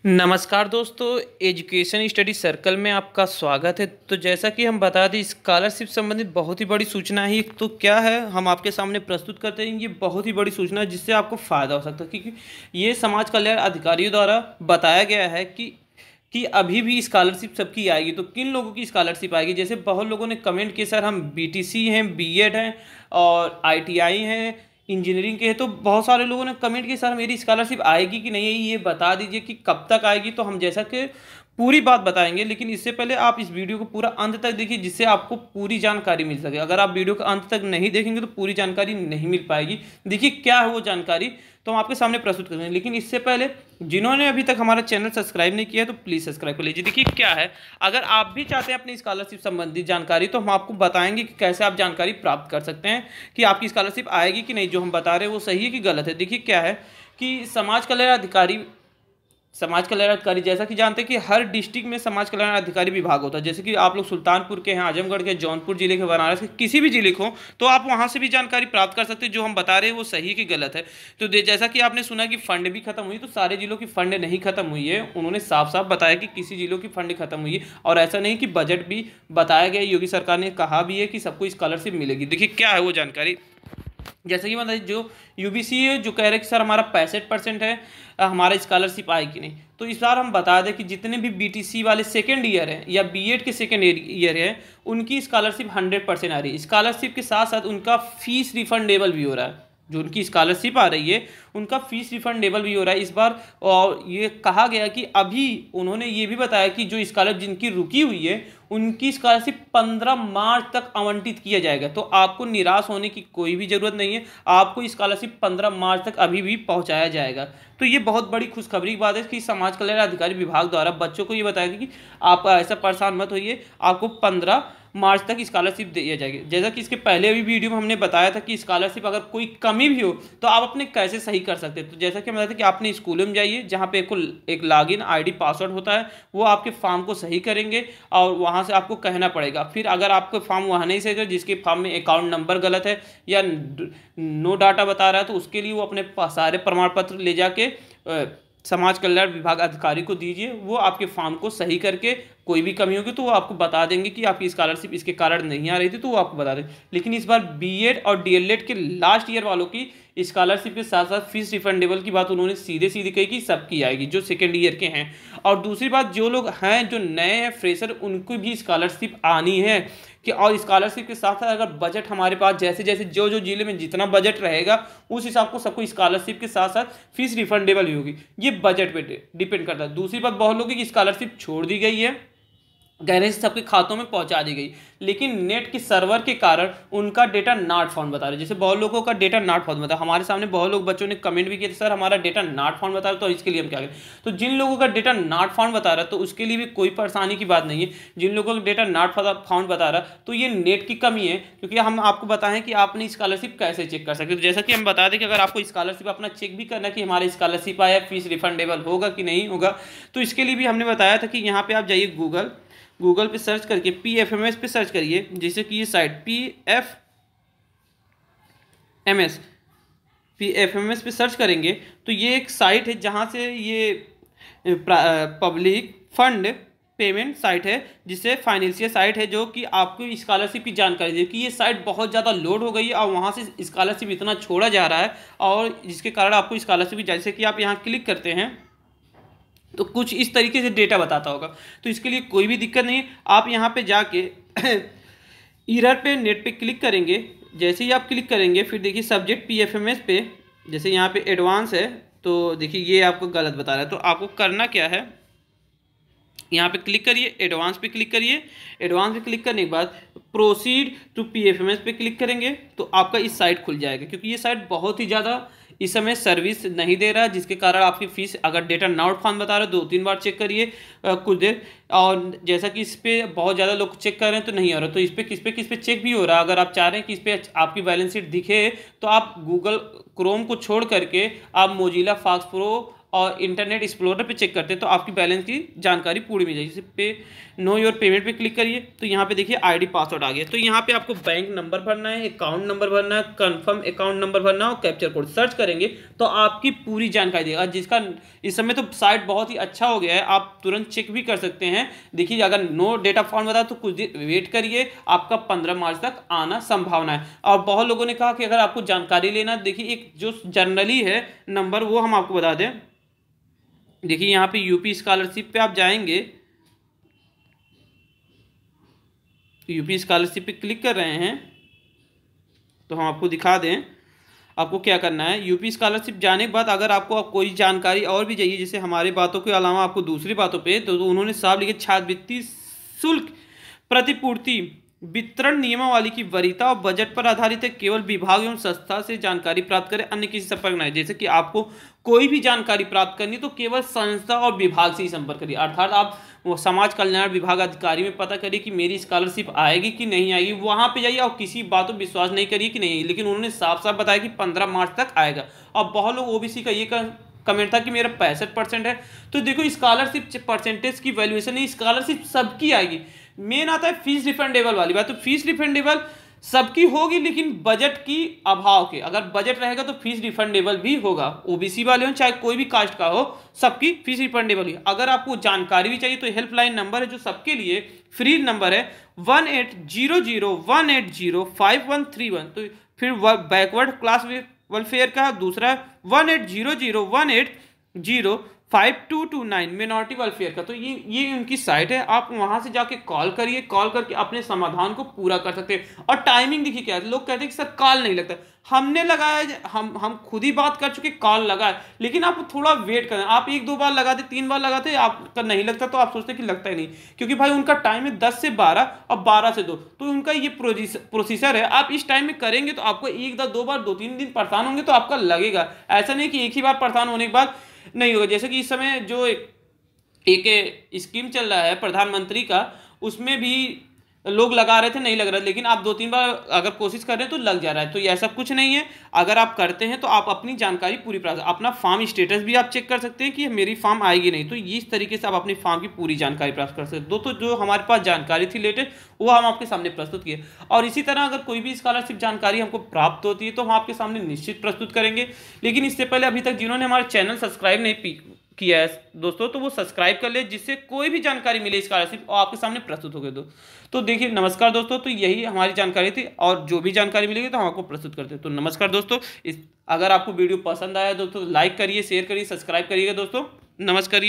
नमस्कार दोस्तों, education study circle में आपका स्वागत है। तो जैसा कि हम बता दें, स्कॉलरशिप संबंधित बहुत ही बड़ी सूचना है। तो क्या है, हम आपके सामने प्रस्तुत करते हैं। ये बहुत ही बड़ी सूचना है जिससे आपको फ़ायदा हो सकता है, क्योंकि ये समाज कल्याण अधिकारियों द्वारा बताया गया है कि अभी भी स्कॉलरशिप सबकी आएगी। तो किन लोगों की स्कॉलरशिप आएगी? जैसे बहुत लोगों ने कमेंट किए, सर हम बीटीसी हैं, बीएड हैं और आईटीआई हैं, इंजीनियरिंग के हैं। तो बहुत सारे लोगों ने कमेंट किया, सर मेरी स्कॉलरशिप आएगी कि नहीं आएगी, ये बता दीजिए कि कब तक आएगी। तो हम जैसा कि पूरी बात बताएंगे, लेकिन इससे पहले आप इस वीडियो को पूरा अंत तक देखिए, जिससे आपको पूरी जानकारी मिल सके। अगर आप वीडियो को अंत तक नहीं देखेंगे तो पूरी जानकारी नहीं मिल पाएगी। देखिए क्या है वो जानकारी, तो हम आपके सामने प्रस्तुत करेंगे। लेकिन इससे पहले जिन्होंने अभी तक हमारा चैनल सब्सक्राइब नहीं किया है तो प्लीज़ सब्सक्राइब कर लीजिए। देखिए क्या है, अगर आप भी चाहते हैं अपनी स्कॉलरशिप संबंधी जानकारी, तो हम आपको बताएंगे कि कैसे आप जानकारी प्राप्त कर सकते हैं कि आपकी स्कॉलरशिप आएगी कि नहीं। जो हम बता रहे हैं वो सही है कि गलत है। देखिए क्या है कि समाज कल्याण अधिकारी जैसा कि जानते हैं कि हर डिस्ट्रिक्ट में समाज कल्याण अधिकारी विभाग होता है। जैसे कि आप लोग सुल्तानपुर के हैं, आजमगढ़ के, जौनपुर जिले के, बनारस के, किसी भी जिले को, तो आप वहां से भी जानकारी प्राप्त कर सकते हैं। जो हम बता रहे हैं वो सही कि गलत है। तो जैसा कि आपने सुना कि फंड भी खत्म हुई, तो सारे जिलों की फंड नहीं खत्म हुई है। उन्होंने साफ साफ बताया कि किसी जिलों की फंड खत्म हुई है। और ऐसा नहीं कि बजट भी बताया गया, योगी सरकार ने कहा भी है कि सबको स्कॉलरशिप मिलेगी। देखिए क्या है वो जानकारी, जैसे कि मतलब जो यूबीसी है, जो कह रहे हैं कि सर हमारा 65% है, हमारा स्कॉलरशिप आए कि नहीं। तो इस बार हम बता दें कि जितने भी बीटीसी वाले सेकेंड ईयर हैं या बीएड के सेकेंड ईयर है, उनकी स्कॉलरशिप 100% आ रही है। स्कॉलरशिप के साथ साथ उनका फीस रिफंडेबल भी हो रहा है। जो उनकी स्कॉलरशिप आ रही है उनका फीस रिफंडेबल भी हो रहा है इस बार। और ये कहा गया कि अभी उन्होंने ये भी बताया कि जो स्कॉलरशिप जिनकी रुकी हुई है उनकी स्कॉलरशिप 15 मार्च तक आवंटित किया जाएगा। तो आपको निराश होने की कोई भी ज़रूरत नहीं है, आपको स्कॉलरशिप 15 मार्च तक अभी भी पहुंचाया जाएगा। तो ये बहुत बड़ी खुशखबरी की बात है कि समाज कल्याण अधिकारी विभाग द्वारा बच्चों को ये बताया गया कि आप ऐसा परेशान मत होइए, आपको 15 मार्च तक स्कॉलरशिप दी जाएगी। जैसा कि इसके पहले भी वीडियो में हमने बताया था कि स्कॉलरशिप अगर कोई कमी भी हो तो आप अपने कैसे सही कर सकते हैं। तो जैसा कि हम बताते हैं कि आपने स्कूलों में जाइए, जहाँ पे एक लॉगिन आईडी पासवर्ड होता है, वो आपके फॉर्म को सही करेंगे और वहाँ से आपको कहना पड़ेगा। फिर अगर आपको फॉर्म वहाँ नहीं सही कर, जिसके फॉर्म में अकाउंट नंबर गलत है या नो डाटा बता रहा है, तो उसके लिए वो अपने सारे प्रमाण पत्र ले जाके समाज कल्याण विभाग अधिकारी को दीजिए। वो आपके फॉर्म को सही करके कोई भी कमी होगी तो वो आपको बता देंगे कि आपकी स्कॉलरशिप इसके कारण नहीं आ रही थी, तो वो आपको बता देंगे। लेकिन इस बार बीएड और डीएलएड के लास्ट ईयर वालों की स्कॉलरशिप के साथ साथ फीस रिफंडेबल की बात उन्होंने सीधे सीधे कही कि सबकी आएगी जो सेकेंड ईयर के हैं। और दूसरी बात, जो लोग हैं जो नए हैं फ्रेशर, उनको भी स्कॉलरशिप आनी है कि। और स्कॉलरशिप के साथ साथ अगर बजट हमारे पास जैसे जैसे जो जो जिले में जितना बजट रहेगा उस हिसाब को सबको स्कॉलरशिप के साथ साथ फीस रिफंडेबल भी होगी। ये बजट पे डिपेंड करता है। दूसरी बात, बहुत लोगों की स्कॉलरशिप छोड़ दी गई है, गहरे से सबके खातों में पहुंचा दी गई, लेकिन नेट के सर्वर के कारण उनका डेटा नॉट फाउंड बता रहे। जैसे बहुत लोगों का डेटा नॉट फाउंड बता, हमारे सामने बहुत लोग बच्चों ने कमेंट भी किए थे, सर हमारा डेटा नॉट फाउंड बता रहा है, तो इसके लिए हम क्या करें। तो जिन लोगों का डेटा नॉट फाउंड बता रहा है तो उसके लिए भी कोई परेशानी की बात नहीं है। जिन लोगों का डेटा नॉट फाउंड बता रहा है तो ये नेट की कमी है, क्योंकि हम आपको बताएं कि आपने स्कॉलरशिप कैसे चेक कर सकते। तो जैसा कि हम बता दें कि अगर आपको स्कॉलरशिप अपना चेक भी करना कि हमारी स्कॉलरशिप आया, फीस रिफंडेबल होगा कि नहीं होगा, तो इसके लिए भी हमने बताया था कि यहाँ पे आप जाइए गूगल पे सर्च करके PFMS पे सर्च करिए। जैसे कि ये साइट PFMS पे सर्च करेंगे तो ये एक साइट है जहाँ से ये पब्लिक फंड पेमेंट साइट है, जिससे फाइनेंशियल साइट है, जो कि आपको स्कॉलरशिप की जानकारी दे कि ये साइट बहुत ज़्यादा लोड हो गई है और वहाँ से स्कॉलरशिप इतना छोड़ा जा रहा है और जिसके कारण आपको स्कॉलरशिप की, जैसे कि आप यहाँ क्लिक करते हैं तो कुछ इस तरीके से डेटा बताता होगा। तो इसके लिए कोई भी दिक्कत नहीं है, आप यहाँ पे जाके इरर पे नेट पे क्लिक करेंगे। जैसे ही आप क्लिक करेंगे फिर देखिए सब्जेक्ट PFMS पे, जैसे यहाँ पे एडवांस है तो देखिए ये आपको गलत बता रहा है। तो आपको करना क्या है, यहाँ पे क्लिक करिए, एडवांस पे क्लिक करिए। एडवांस पे क्लिक करने के बाद प्रोसीड टू PFMS पे क्लिक करेंगे तो आपका इस साइट खुल जाएगा, क्योंकि ये साइट बहुत ही ज़्यादा इस समय सर्विस नहीं दे रहा है, जिसके कारण आपकी फीस, अगर डेटा नॉट फाउंड बता रहा है 2-3 बार चेक करिए कुछ देर। और जैसा कि इस पर बहुत ज़्यादा लोग चेक कर रहे हैं तो नहीं हो रहा, तो इस पर किस पे चेक भी हो रहा है। अगर आप चाह रहे हैं कि इस पर आपकी बैलेंस शीट दिखे तो आप गूगल क्रोम को छोड़ करके आप मोजिला फाक्स प्रो और इंटरनेट एक्सप्लोरर पे चेक करते हैं तो आपकी बैलेंस की जानकारी पूरी मिल जाएगी। जैसे पे नो योर पेमेंट पे क्लिक करिए तो यहाँ पे देखिए आईडी पासवर्ड आ गया। तो यहाँ पे आपको बैंक नंबर भरना है, अकाउंट नंबर भरना है, कंफर्म अकाउंट नंबर भरना है और कैप्चर कोड सर्च करेंगे तो आपकी पूरी जानकारी देगा। जिसका इस समय तो साइट बहुत ही अच्छा हो गया है, आप तुरंत चेक भी कर सकते हैं। देखिए अगर नो डेटा फॉर्म बता तो कुछ देर वेट करिए, आपका 15 मार्च तक आना संभावना है। और बहुत लोगों ने कहा कि अगर आपको जानकारी लेना, देखिए एक जो जनरली है नंबर वो हम आपको बता दें। देखिए यहाँ पे यूपी स्कॉलरशिप पे आप जाएंगे, यूपी स्कॉलरशिप पे क्लिक कर रहे हैं तो हम आपको दिखा दें आपको क्या करना है। यूपी स्कॉलरशिप जाने के बाद अगर आपको कोई जानकारी और भी चाहिए, जैसे हमारे बातों के अलावा आपको दूसरी बातों पे, तो उन्होंने साफ लिखे छात्रवृत्ति शुल्क प्रतिपूर्ति वितरण नियमावली की वरीयता और बजट पर आधारित है, केवल विभाग एवं संस्था से जानकारी प्राप्त करें, अन्य किसी संपर्क नहीं। जैसे कि आपको कोई भी जानकारी प्राप्त करनी तो केवल संस्था और विभाग से ही संपर्क करिए, अर्थात आप वो समाज कल्याण विभाग अधिकारी में पता करिए कि मेरी स्कॉलरशिप आएगी कि नहीं आएगी, वहां पे जाइए और किसी बात पर विश्वास नहीं करिए कि नहीं आएगी। लेकिन उन्होंने साफ साफ बताया कि 15 मार्च तक आएगा। अब बहुत लोग ओबीसी का ये कमेंट था कि मेरा 65% है, तो देखो स्कॉलरशिप परसेंटेज की वैल्यूएशन नहीं, स्कॉलरशिप सबकी आएगी। मेन आता है फीस रिफंडेबल वाली बात, तो फीस रिफंडेबल सबकी होगी लेकिन बजट की अभाव के, अगर बजट रहेगा तो फीस रिफंडेबल भी होगा। ओबीसी वाले हो चाहे कोई भी कास्ट का हो, सबकी फीस रिफंडेबल है। अगर आपको जानकारी भी चाहिए तो हेल्पलाइन नंबर है जो सबके लिए फ्री नंबर है 180018053131। तो फिर बैकवर्ड क्लास वेलफेयर का दूसरा 180018052229 मिनॉरिटी वेलफेयर का। तो ये उनकी साइट है, आप वहां से जाके कॉल करिए, कॉल करके अपने समाधान को पूरा कर सकते हैं। और टाइमिंग देखिए क्या है, लोग कहते हैं कि सर कॉल नहीं लगता, हमने लगाया, हम खुद ही बात कर चुके, कॉल लगा है, लेकिन आप थोड़ा वेट करें। आप 1-2 बार लगाते, 3 बार लगाते, आपका नहीं लगता तो आप सोचते कि लगता ही नहीं, क्योंकि भाई उनका टाइम है 10 से 12 और 12 से 2, तो उनका ये प्रोसीजर है। आप इस टाइम में करेंगे तो आपको 1-2 बार 2-3 दिन परेशान होंगे तो आपका लगेगा, ऐसा नहीं कि एक ही बार परेशान होने के बाद नहीं होगा। जैसे कि इस समय जो एक स्कीम चल रहा है प्रधानमंत्री का, उसमें भी लोग लगा रहे थे नहीं लग रहा, लेकिन आप 2-3 बार अगर कोशिश कर रहे हैं तो लग जा रहा है। तो ऐसा कुछ नहीं है, अगर आप करते हैं तो आप अपनी जानकारी पूरी प्राप्त, अपना फॉर्म स्टेटस भी आप चेक कर सकते हैं कि मेरी फॉर्म आएगी नहीं, तो इस तरीके से आप अपनी फॉर्म की पूरी जानकारी प्राप्त कर सकते हैं। दोस्तों जो हमारे पास जानकारी थी लेटेस्ट वो हम आपके सामने प्रस्तुत किए, और इसी तरह अगर कोई भी स्कॉलरशिप जानकारी हमको प्राप्त होती है तो हम आपके सामने निश्चित प्रस्तुत करेंगे। लेकिन इससे पहले अभी तक जिन्होंने हमारे चैनल सब्सक्राइब नहीं किया है दोस्तों, तो वो सब्सक्राइब कर ले, जिससे कोई भी जानकारी मिले स्कॉलरशिप और आपके सामने प्रस्तुत हो गए। तो देखिए नमस्कार दोस्तों, तो यही हमारी जानकारी थी, और जो भी जानकारी मिलेगी तो हम आपको प्रस्तुत करते हैं। तो नमस्कार दोस्तों, अगर आपको वीडियो पसंद आया दोस्तों लाइक करिए, शेयर करिए, सब्सक्राइब करिएगा दोस्तों। नमस्कार।